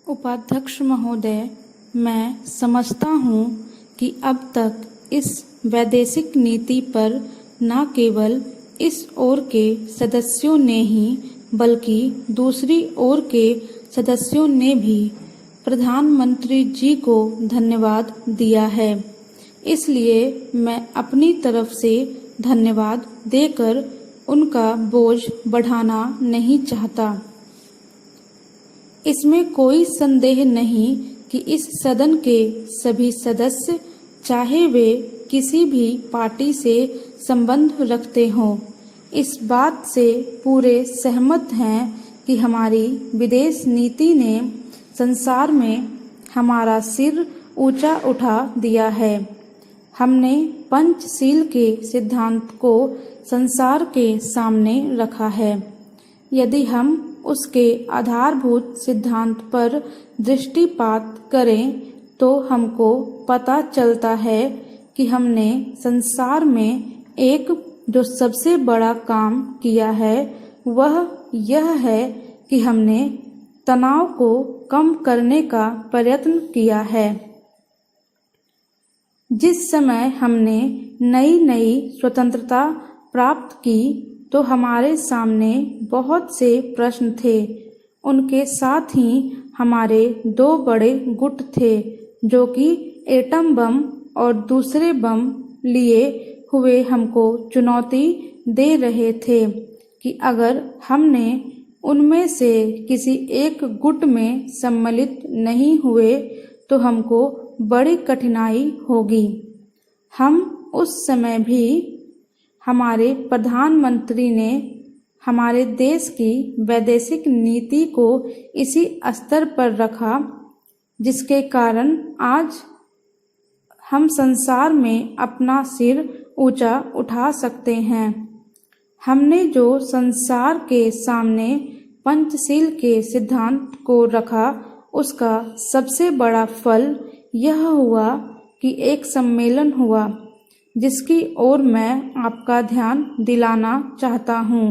उपाध्यक्ष महोदय, मैं समझता हूँ कि अब तक इस वैदेशिक नीति पर न केवल इस ओर के सदस्यों ने ही बल्कि दूसरी ओर के सदस्यों ने भी प्रधानमंत्री जी को धन्यवाद दिया है। इसलिए मैं अपनी तरफ से धन्यवाद देकर उनका बोझ बढ़ाना नहीं चाहता। इसमें कोई संदेह नहीं कि इस सदन के सभी सदस्य, चाहे वे किसी भी पार्टी से संबंध रखते हों, इस बात से पूरे सहमत हैं कि हमारी विदेश नीति ने संसार में हमारा सिर ऊंचा उठा दिया है। हमने पंचशील के सिद्धांत को संसार के सामने रखा है। यदि हम उसके आधारभूत सिद्धांत पर दृष्टिपात करें तो हमको पता चलता है कि हमने संसार में एक जो सबसे बड़ा काम किया है वह यह है कि हमने तनाव को कम करने का प्रयत्न किया है। जिस समय हमने नई नई स्वतंत्रता प्राप्त की तो हमारे सामने बहुत से प्रश्न थे। उनके साथ ही हमारे दो बड़े गुट थे जो कि एटम बम और दूसरे बम लिए हुए हमको चुनौती दे रहे थे कि अगर हमने उनमें से किसी एक गुट में सम्मिलित नहीं हुए तो हमको बड़ी कठिनाई होगी। हम उस समय भी हमारे प्रधानमंत्री ने हमारे देश की वैदेशिक नीति को इसी स्तर पर रखा जिसके कारण आज हम संसार में अपना सिर ऊंचा उठा सकते हैं। हमने जो संसार के सामने पंचशील के सिद्धांत को रखा उसका सबसे बड़ा फल यह हुआ कि एक सम्मेलन हुआ जिसकी ओर मैं आपका ध्यान दिलाना चाहता हूँ।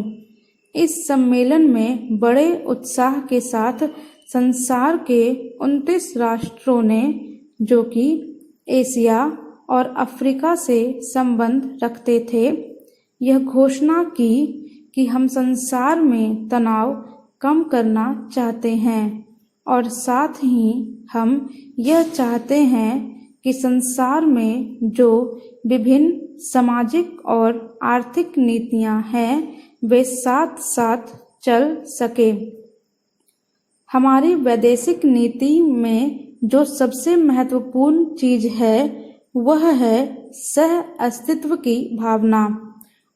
इस सम्मेलन में बड़े उत्साह के साथ संसार के 29 राष्ट्रों ने, जो कि एशिया और अफ्रीका से संबंध रखते थे, यह घोषणा की कि हम संसार में तनाव कम करना चाहते हैं और साथ ही हम यह चाहते हैं कि संसार में जो विभिन्न सामाजिक और आर्थिक नीतियां हैं वे साथ साथ चल सके। हमारी वैदेशिक नीति में जो सबसे महत्वपूर्ण चीज है वह है सह अस्तित्व की भावना।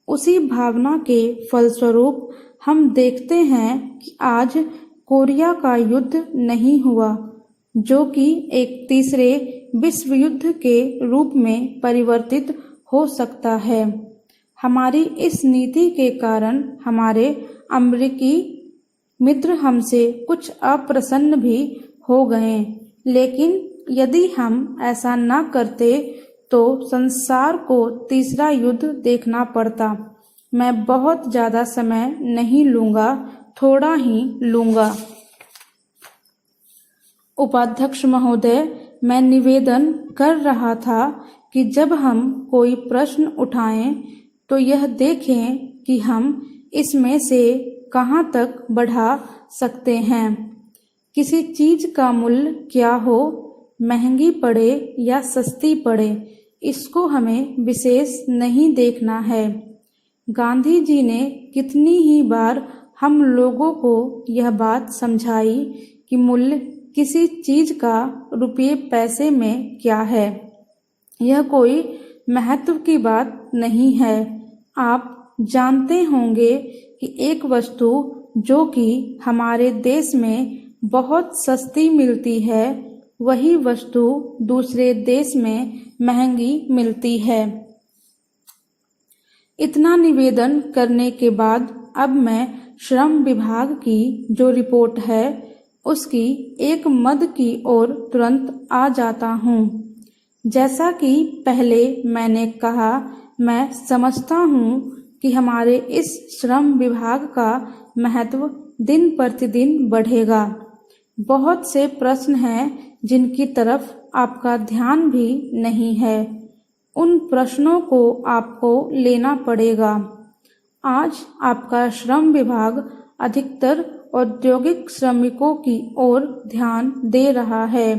उसी भावना के फलस्वरूप हम देखते हैं कि आज कोरिया का युद्ध नहीं हुआ, जो कि एक तीसरे विश्व युद्ध के रूप में परिवर्तित हो सकता है। हमारी इस नीति के कारण हमारे अमेरिकी मित्र हमसे कुछ अप्रसन्न भी हो गए, लेकिन यदि हम ऐसा न करते तो संसार को तीसरा युद्ध देखना पड़ता। मैं बहुत ज़्यादा समय नहीं लूँगा, थोड़ा ही लूँगा। उपाध्यक्ष महोदय, मैं निवेदन कर रहा था कि जब हम कोई प्रश्न उठाएं तो यह देखें कि हम इसमें से कहां तक बढ़ा सकते हैं। किसी चीज का मूल्य क्या हो, महंगी पड़े या सस्ती पड़े, इसको हमें विशेष नहीं देखना है। गांधी जी ने कितनी ही बार हम लोगों को यह बात समझाई कि मूल्य किसी चीज का रुपये पैसे में क्या है, यह कोई महत्व की बात नहीं है। आप जानते होंगे कि एक वस्तु जो कि हमारे देश में बहुत सस्ती मिलती है, वही वस्तु दूसरे देश में महंगी मिलती है। इतना निवेदन करने के बाद अब मैं श्रम विभाग की जो रिपोर्ट है उसकी एक मद की ओर तुरंत आ जाता हूँ। जैसा कि पहले मैंने कहा, मैं समझता हूँ कि हमारे इस श्रम विभाग का महत्व दिन प्रतिदिन बढ़ेगा। बहुत से प्रश्न हैं जिनकी तरफ आपका ध्यान भी नहीं है। उन प्रश्नों को आपको लेना पड़ेगा। आज आपका श्रम विभाग अधिकतर औद्योगिक श्रमिकों की ओर ध्यान दे रहा है।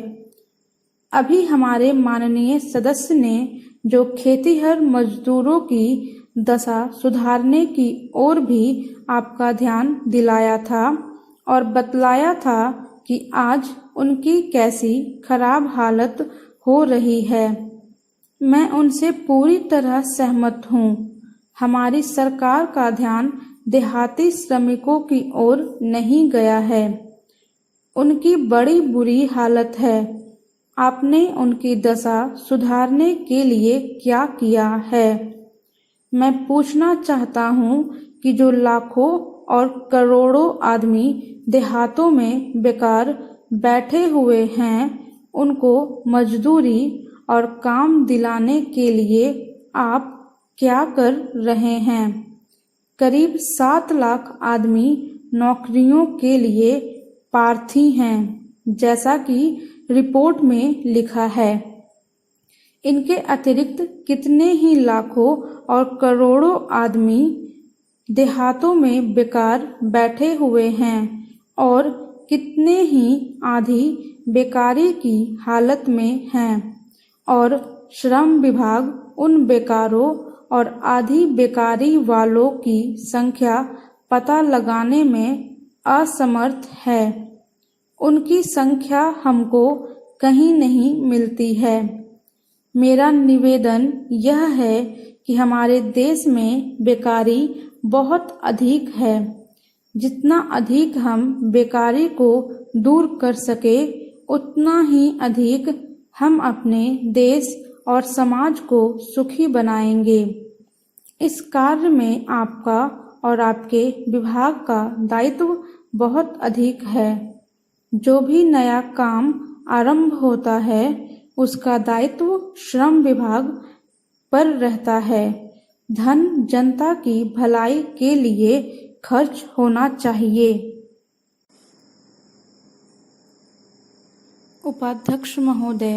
अभी हमारे माननीय सदस्य ने जो खेतीहर मजदूरों की दशा सुधारने की ओर भी आपका ध्यान दिलाया था और बतलाया था कि आज उनकी कैसी खराब हालत हो रही है। मैं उनसे पूरी तरह सहमत हूँ। हमारी सरकार का ध्यान देहाती श्रमिकों की ओर नहीं गया है। उनकी बड़ी बुरी हालत है। आपने उनकी दशा सुधारने के लिए क्या किया है? मैं पूछना चाहता हूँ कि जो लाखों और करोड़ों आदमी देहातों में बेकार बैठे हुए हैं, उनको मजदूरी और काम दिलाने के लिए आप क्या कर रहे हैं? करीब 7 लाख आदमी नौकरियों के लिए प्रार्थी हैं, जैसा कि रिपोर्ट में लिखा है। इनके अतिरिक्त कितने ही लाखों और करोड़ों आदमी देहातों में बेकार बैठे हुए हैं और कितने ही आधी बेकारी की हालत में हैं और श्रम विभाग उन बेकारों और आधी बेकारी वालों की संख्या पता लगाने में असमर्थ है। उनकी संख्या हमको कहीं नहीं मिलती है। मेरा निवेदन यह है कि हमारे देश में बेकारी बहुत अधिक है। जितना अधिक हम बेकारी को दूर कर सके, उतना ही अधिक हम अपने देश और समाज को सुखी बनाएंगे। इस कार्य में आपका और आपके विभाग का दायित्व बहुत अधिक है। जो भी नया काम आरंभ होता है, उसका दायित्व श्रम विभाग पर रहता है। धन जनता की भलाई के लिए खर्च होना चाहिए। उपाध्यक्ष महोदय,